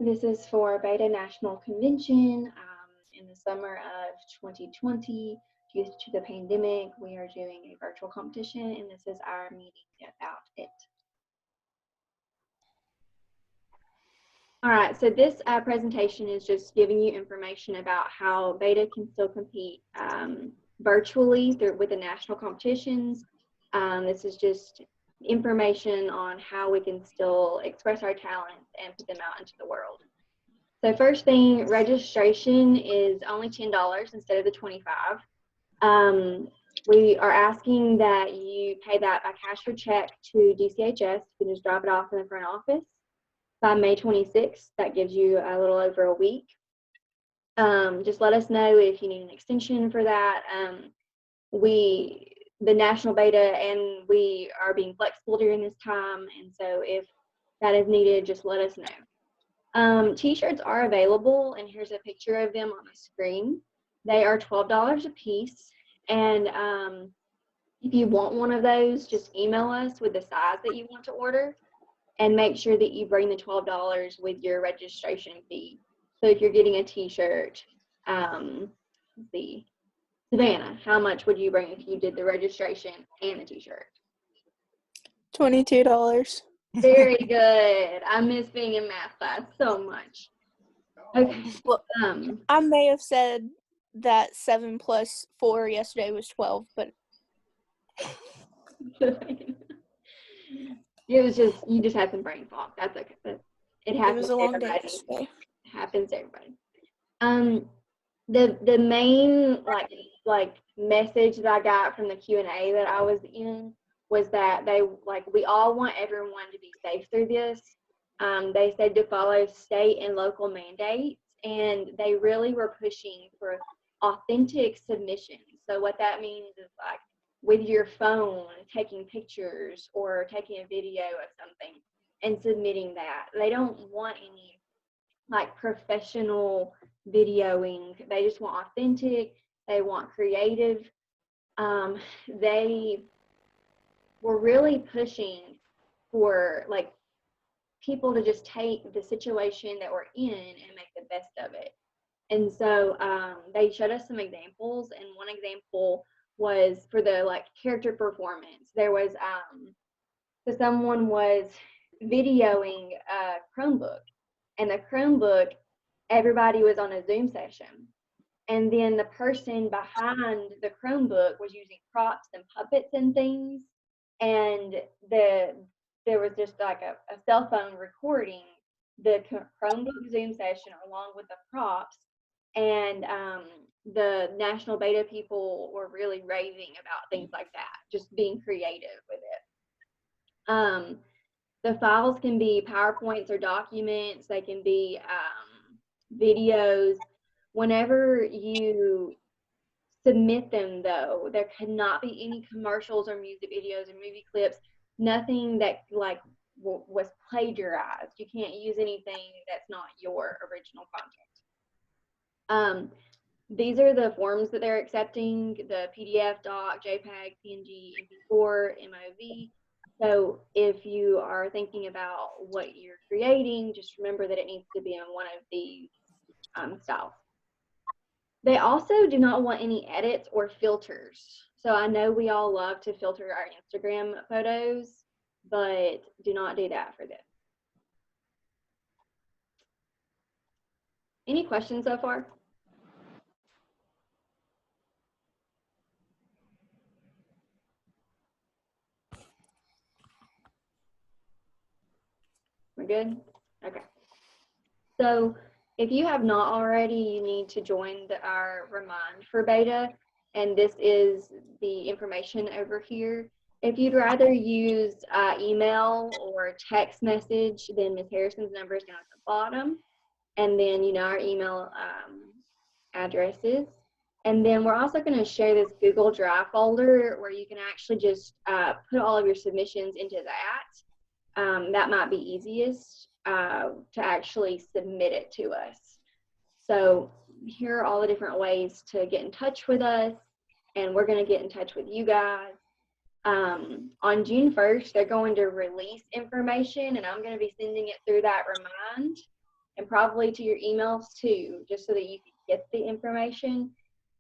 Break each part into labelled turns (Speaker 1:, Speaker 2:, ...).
Speaker 1: This is for Beta National Convention in the summer of 2020. Due to the pandemic, we are doing a virtual competition, and this is our meeting about it. All right, so this presentation is just giving you information about how Beta can still compete virtually with the national competitions. This is just information on how we can still express our talents and put them out into the world. So first thing, registration is only $10 instead of the $25. We are asking that you pay that by cash or check to DCHS. You can just drop it off in the front office by May 26th. That gives you a little over a week. Just let us know if you need an extension for that. The national beta, and we are being flexible during this time, and so if that is needed, just let us know. T-shirts are available, and here's a picture of them on the screen. They are $12 a piece, and if you want one of those, just email us with the size that you want to order, and make sure that you bring the $12 with your registration fee. So if you're getting a T-shirt, let's see, Savannah, how much would you bring if you did the registration and the T-shirt?
Speaker 2: $22.
Speaker 1: Very good. I miss being in math class so much. Okay.
Speaker 2: Well, I may have said that 7 plus 4 yesterday was 12, but
Speaker 1: it was just, you just had some brain fog. That's okay. But it happens.
Speaker 2: it was a long day
Speaker 1: everybody.
Speaker 2: yesterday.
Speaker 1: It happens to everybody. The main like message that I got from the Q&A that I was in was that we all want everyone to be safe through this. They said to follow state and local mandates, and they really were pushing for authentic submissions. So what that means is like with your phone, taking pictures or taking a video of something and submitting that. They don't want any like professional videoing. They just want authentic. They want creative. They were really pushing for like people to just take the situation that we're in and make the best of it. And so they showed us some examples, and one example was for the like character performance. There was so someone was videoing a Chromebook, and the Chromebook, everybody was on a Zoom session, and then the person behind the Chromebook was using props and puppets and things, and there was just like a cell phone recording the Chromebook Zoom session along with the props, and the national beta people were really raving about things like that, just being creative with it. The files can be PowerPoints or documents. They can be videos. Whenever you submit them, though, there cannot be any commercials or music videos or movie clips, nothing that like was plagiarized. You can't use anything that's not your original content. These are the forms that they're accepting: the PDF, doc, JPEG, PNG, MP4, MOV. So if you are thinking about what you're creating, just remember that it needs to be in one of these styles. They also do not want any edits or filters. So I know we all love to filter our Instagram photos, but do not do that for this. Any questions so far? We're good? Okay. So if you have not already, you need to join our Remind for Beta, and this is the information over here. If you'd rather use email or text message, then Ms. Harrison's number is down at the bottom, and then you know our email addresses. And then we're also going to share this Google Drive folder where you can actually just put all of your submissions into that. That might be easiest to actually submit it to us. So here are all the different ways to get in touch with us, and we're going to get in touch with you guys. On June 1st, they're going to release information, and I'm going to be sending it through that Remind and probably to your emails too, just so that you can get the information.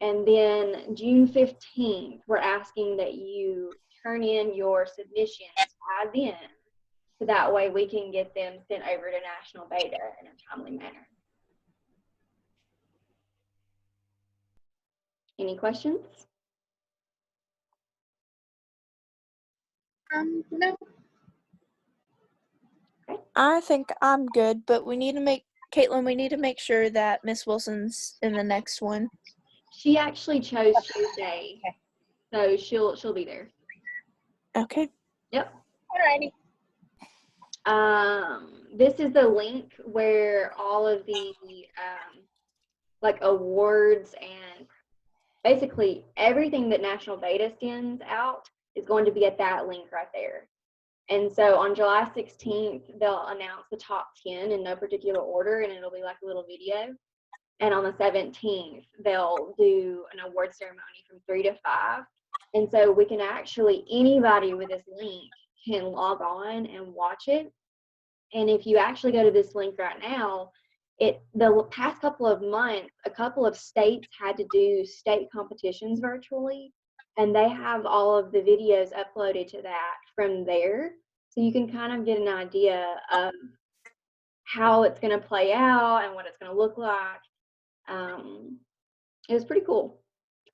Speaker 1: And then June 15th, we're asking that you turn in your submissions by then, so that way we can get them sent over to national beta in a timely manner. Any questions?
Speaker 3: No.
Speaker 1: Okay.
Speaker 2: I think I'm good, but we need to make sure that Miss Wilson's in the next one.
Speaker 1: She actually chose Tuesday, so she'll be there.
Speaker 2: Okay.
Speaker 1: Yep.
Speaker 3: Alrighty.
Speaker 1: This is the link where all of the like awards and basically everything that National Beta sends out is going to be at that link right there. And so on July 16th, they'll announce the top 10 in no particular order, and it'll be like a little video. And on the 17th, they'll do an award ceremony from 3 to 5. And so we can actually, anybody with this link can log on and watch it. And if you actually go to this link right now, the past couple of months, a couple of states had to do state competitions virtually, and they have all of the videos uploaded to that from there. So you can kind of get an idea of how it's going to play out and what it's going to look like. It was pretty cool.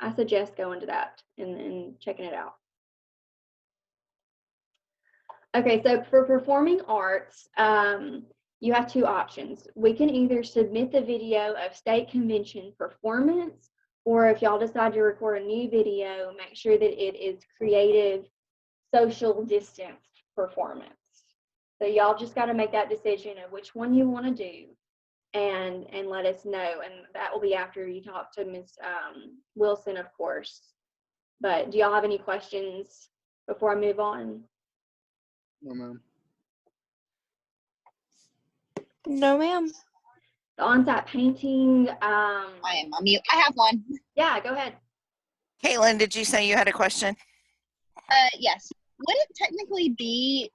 Speaker 1: I suggest going to that and checking it out. Okay, so for performing arts, you have two options. We can either submit the video of state convention performance, or if y'all decide to record a new video, make sure that it is creative, social distance performance. So y'all just got to make that decision of which one you want to do and let us know. And that will be after you talk to Ms. Wilson, of course. But do y'all have any questions before I move on?
Speaker 4: No, ma'am.
Speaker 2: No, ma'am.
Speaker 1: The on-site painting.
Speaker 3: I am on mute. I have one.
Speaker 1: Yeah, go ahead.
Speaker 5: Caitlin, did you say you had a question?
Speaker 3: Yes. Would it technically be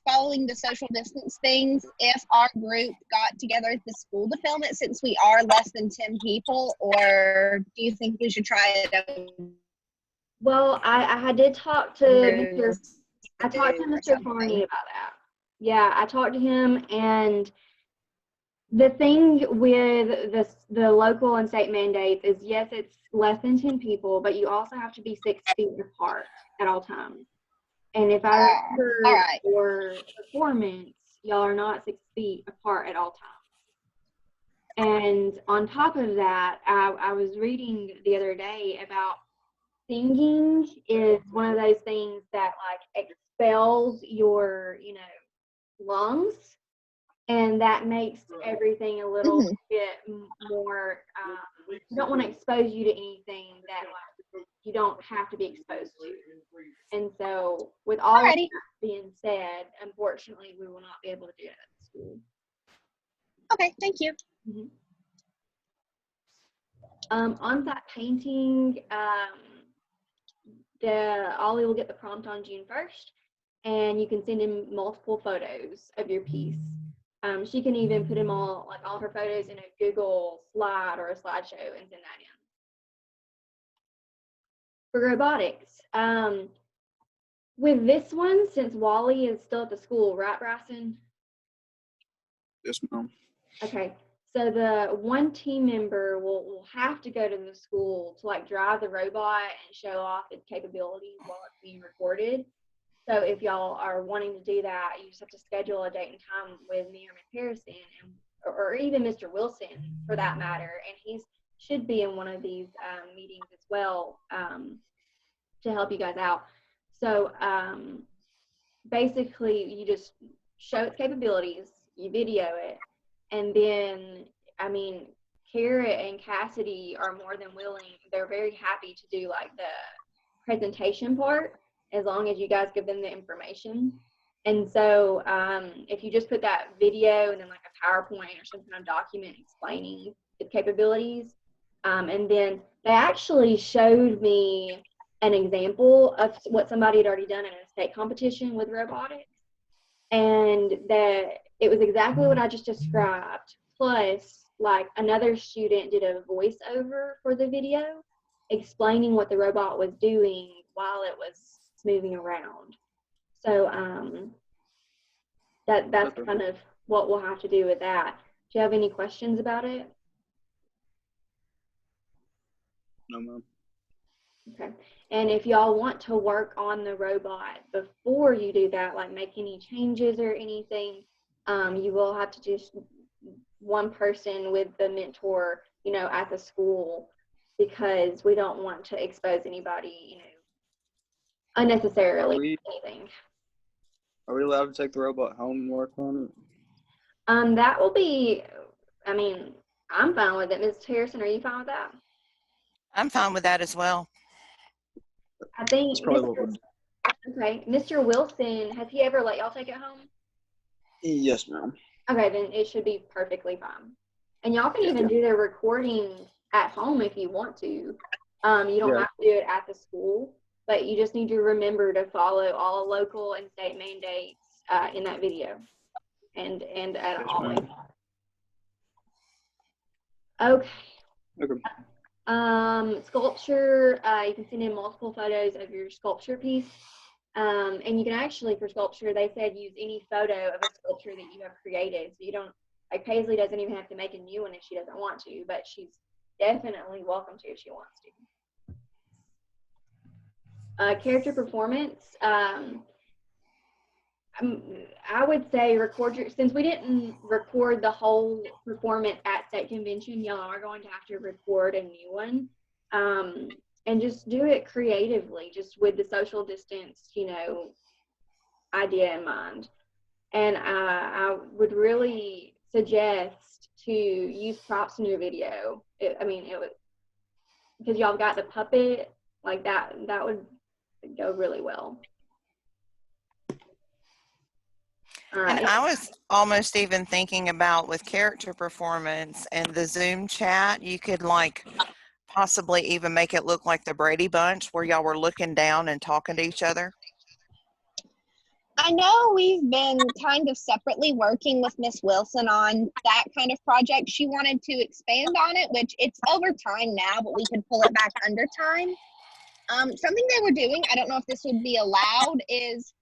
Speaker 3: following the social distance things if our group got together at the school to film it, since we are less than 10 people, or do you think we should try it?
Speaker 1: Well, I did talk to Mr. Farney about that. Yeah, I talked to him, and the thing with the local and state mandates is, yes, it's less than 10 people, but you also have to be 6 feet apart at all times. And if I remember for performance, y'all are not 6 feet apart at all times. And on top of that, I was reading the other day about singing is one of those things that like expels your, lungs, and that makes everything a little bit more, you don't want to expose you to anything that like you don't have to be exposed to. And so with all of that being said, unfortunately, we will not be able to do it at the school.
Speaker 3: Okay, thank you.
Speaker 1: On-site painting, Ollie will get the prompt on June 1st, and you can send in multiple photos of your piece. She can even put them all her photos in a Google slide or a slideshow and send that in. For robotics, with this one, since Wally is still at the school, right, Bryson?
Speaker 4: Yes, ma'am.
Speaker 1: Okay, so the one team member will have to go to the school to drive the robot and show off its capabilities while it's being recorded. So if y'all are wanting to do that, you just have to schedule a date and time with me or Ms. Harrison, or even Mr. Wilson for that matter, and he should be in one of these meetings as well to help you guys out. So basically, you just show its capabilities, you video it, and then, Kara and Cassidy are more than willing. They're very happy to do the presentation part, as long as you guys give them the information. And so if you just put that video and then a PowerPoint or some kind of document explaining its capabilities, and then they actually showed me an example of what somebody had already done in a state competition with robotics, and that it was exactly what I just described, plus, like, another student did a voiceover for the video explaining what the robot was doing while it was moving around. So that's
Speaker 4: Okay.
Speaker 1: kind of what we'll have to do with that. Do you have any questions about it?
Speaker 4: No, ma'am.
Speaker 1: Okay. And if y'all want to work on the robot before you do that, like make any changes or anything, you will have to just one person with the mentor, you know, at the school, because we don't want to expose anybody, you know, unnecessarily anything.
Speaker 4: Are we allowed to take the robot home and work on it?
Speaker 1: That will be, I mean, I'm fine with it. Ms. Harrison, are you fine with that?
Speaker 5: I'm fine with that as well.
Speaker 1: I think
Speaker 4: That's probably what we'll do.
Speaker 1: Okay, Mr. Wilson, has he ever let y'all take it home?
Speaker 4: Yes, ma'am.
Speaker 1: Okay, then it should be perfectly fine. And y'all can even do the recording at home if you want to. You don't have to do it at the school, but you just need to remember to follow all local and state mandates in that video and at all. Okay.
Speaker 4: Okay.
Speaker 1: Sculpture, you can send in multiple photos of your sculpture piece. And you can actually, for sculpture, they said use any photo of a sculpture that you have created. So you don't, like Paisley doesn't even have to make a new one if she doesn't want to, but she's definitely welcome to if she wants to. Character performance, I would say since we didn't record the whole performance at state convention, y'all are going to have to record a new one. And just do it creatively, just with the social distance, you know, idea in mind. And I would really suggest to use props in your video. Because y'all got the puppet, like that would go really well.
Speaker 5: And I was almost even thinking about with character performance and the Zoom chat, you could like possibly even make it look like the Brady Bunch where y'all were looking down and talking to each other.
Speaker 3: I know we've been kind of separately working with Miss Wilson on that kind of project. She wanted to expand on it, which it's over time now, but we could pull it back under time. Something they were doing, I don't know if this would be allowed, is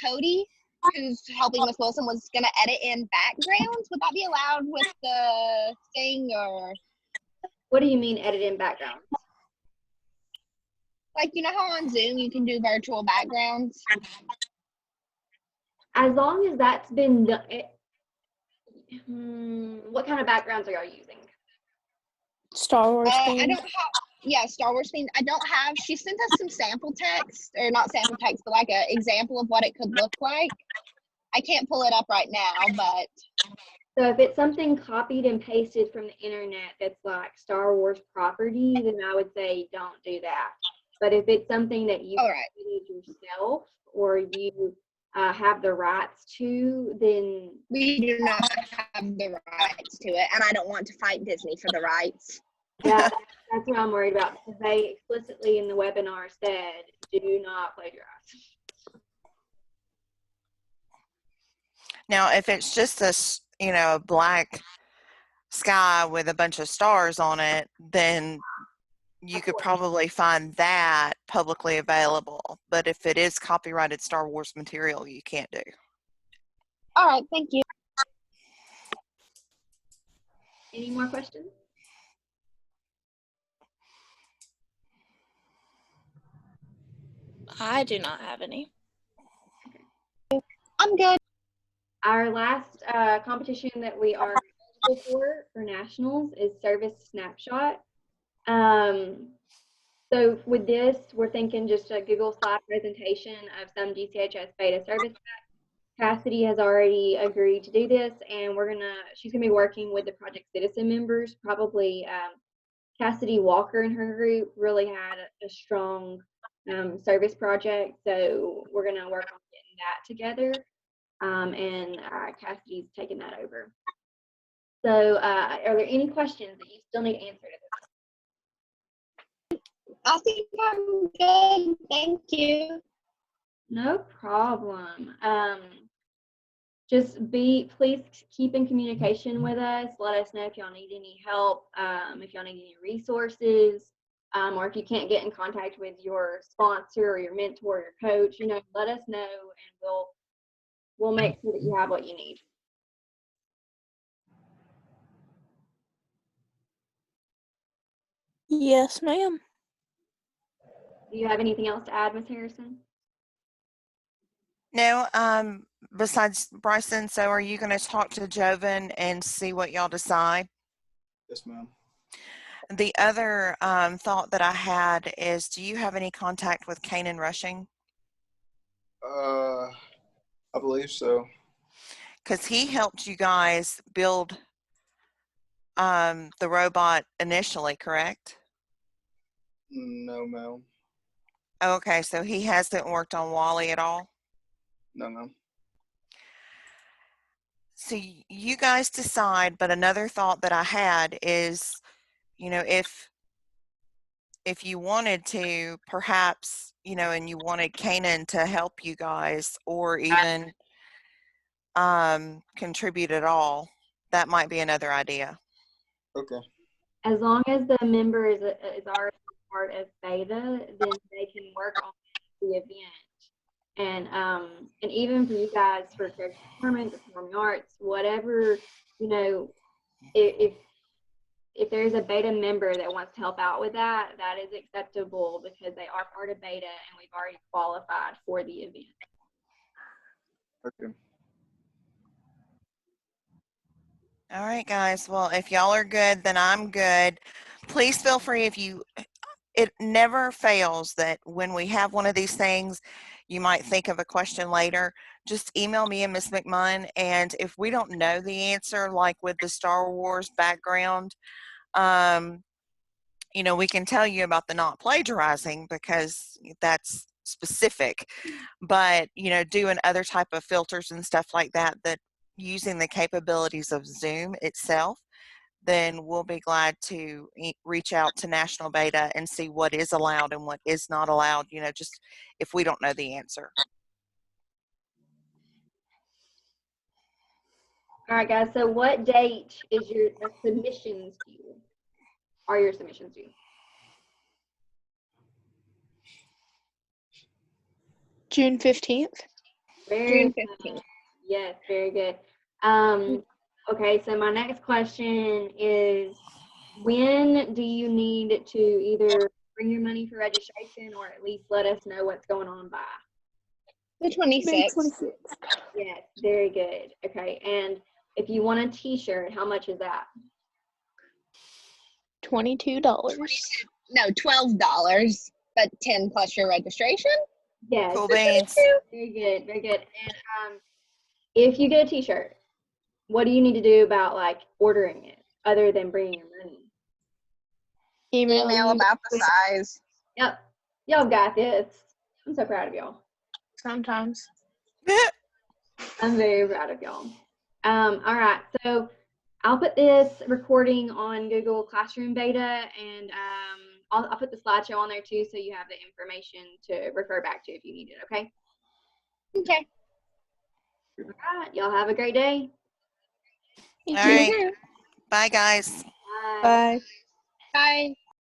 Speaker 3: Cody, who's helping Miss Wilson, was going to edit in backgrounds. Would that be allowed with the thing, or?
Speaker 1: What do you mean edit in backgrounds?
Speaker 3: Like, you know how on Zoom you can do virtual backgrounds?
Speaker 1: As long as that's been done. What kind of backgrounds are y'all using?
Speaker 2: Star Wars theme.
Speaker 3: I don't have, Star Wars theme. I don't have, she sent us some sample text, or not sample text, but like an example of what it could look like. I can't pull it up right now, but.
Speaker 1: So if it's something copied and pasted from the internet that's like Star Wars property, then I would say don't do that. But if it's something that you created yourself or you have the rights to, then
Speaker 3: we do not have the rights to it, and I don't want to fight Disney for the rights.
Speaker 1: Yeah, that's what I'm worried about, because they explicitly in the webinar said, do not plagiarize.
Speaker 5: Now, if it's just a black sky with a bunch of stars on it, then you could probably find that publicly available. But if it is copyrighted Star Wars material, you can't do.
Speaker 3: All right, thank you.
Speaker 1: Any more questions?
Speaker 2: I do not have any.
Speaker 3: I'm good.
Speaker 1: Our last competition that we are eligible for nationals is Service Snapshot. So with this, we're thinking just a Google slide presentation of some GCHS beta service. Cassidy has already agreed to do this, and she's gonna be working with the Project Citizen members. Probably Cassidy Walker and her group really had a strong service project, so we're gonna work on getting that together. And Cassidy's taking that over. So are there any questions that you still need answered at this point?
Speaker 3: I think I'm good. Thank you.
Speaker 1: No problem. please keep in communication with us. Let us know if y'all need any help, if y'all need any resources, or if you can't get in contact with your sponsor or your mentor or your coach, let us know and we'll make sure that you have what you need.
Speaker 2: Yes, ma'am.
Speaker 1: Do you have anything else to add, Ms. Harrison?
Speaker 5: No, besides Bryson, so are you going to talk to Joven and see what y'all decide?
Speaker 4: Yes, ma'am.
Speaker 5: The other thought that I had is, do you have any contact with Kanan Rushing?
Speaker 4: I believe so.
Speaker 5: Because he helped you guys build the robot initially, correct?
Speaker 4: No, ma'am.
Speaker 5: Okay, so he hasn't worked on Wally at all?
Speaker 4: No, ma'am.
Speaker 5: So you guys decide, but another thought that I had is, if you wanted to, perhaps, and you wanted Kanan to help you guys or even contribute at all, that might be another idea.
Speaker 4: Okay.
Speaker 1: As long as the member is already part of beta, then they can work on the event. And even for you guys for character performance, performing arts, whatever, if there's a beta member that wants to help out with that, that is acceptable because they are part of beta and we've already qualified for the event.
Speaker 4: Okay.
Speaker 5: All right, guys. Well, if y'all are good, then I'm good. Please feel free it never fails that when we have one of these things, you might think of a question later. Just email me and Miss McMunn, and if we don't know the answer, like with the Star Wars background, we can tell you about the not plagiarizing because that's specific. But, doing other type of filters and stuff like that using the capabilities of Zoom itself, then we'll be glad to reach out to National Beta and see what is allowed and what is not allowed, just if we don't know the answer.
Speaker 1: All right, guys. So what date is your submissions due? Are your submissions due?
Speaker 2: June 15th.
Speaker 3: June 15th.
Speaker 1: Yes, very good. Okay, so my next question is, when do you need to either bring your money for registration or at least let us know what's going on by?
Speaker 3: The 26th.
Speaker 1: Yes, very good. Okay, and if you want a t-shirt, how much is that?
Speaker 2: $22.
Speaker 3: No, $12, but 10 plus your registration.
Speaker 1: Yes.
Speaker 5: Cool beans.
Speaker 1: Very good, very good. And if you get a t-shirt, what do you need to do about ordering it other than bringing your money?
Speaker 3: Email about the size.
Speaker 1: Yep, y'all got this. I'm so proud of y'all.
Speaker 2: Sometimes.
Speaker 1: I'm very proud of y'all. All right, so I'll put this recording on Google Classroom Beta, and I'll put the slideshow on there too, so you have the information to refer back to if you need it. Okay.
Speaker 3: Okay.
Speaker 1: All right, y'all have a great day.
Speaker 5: All right. Bye, guys.
Speaker 1: Bye.
Speaker 2: Bye.
Speaker 3: Bye.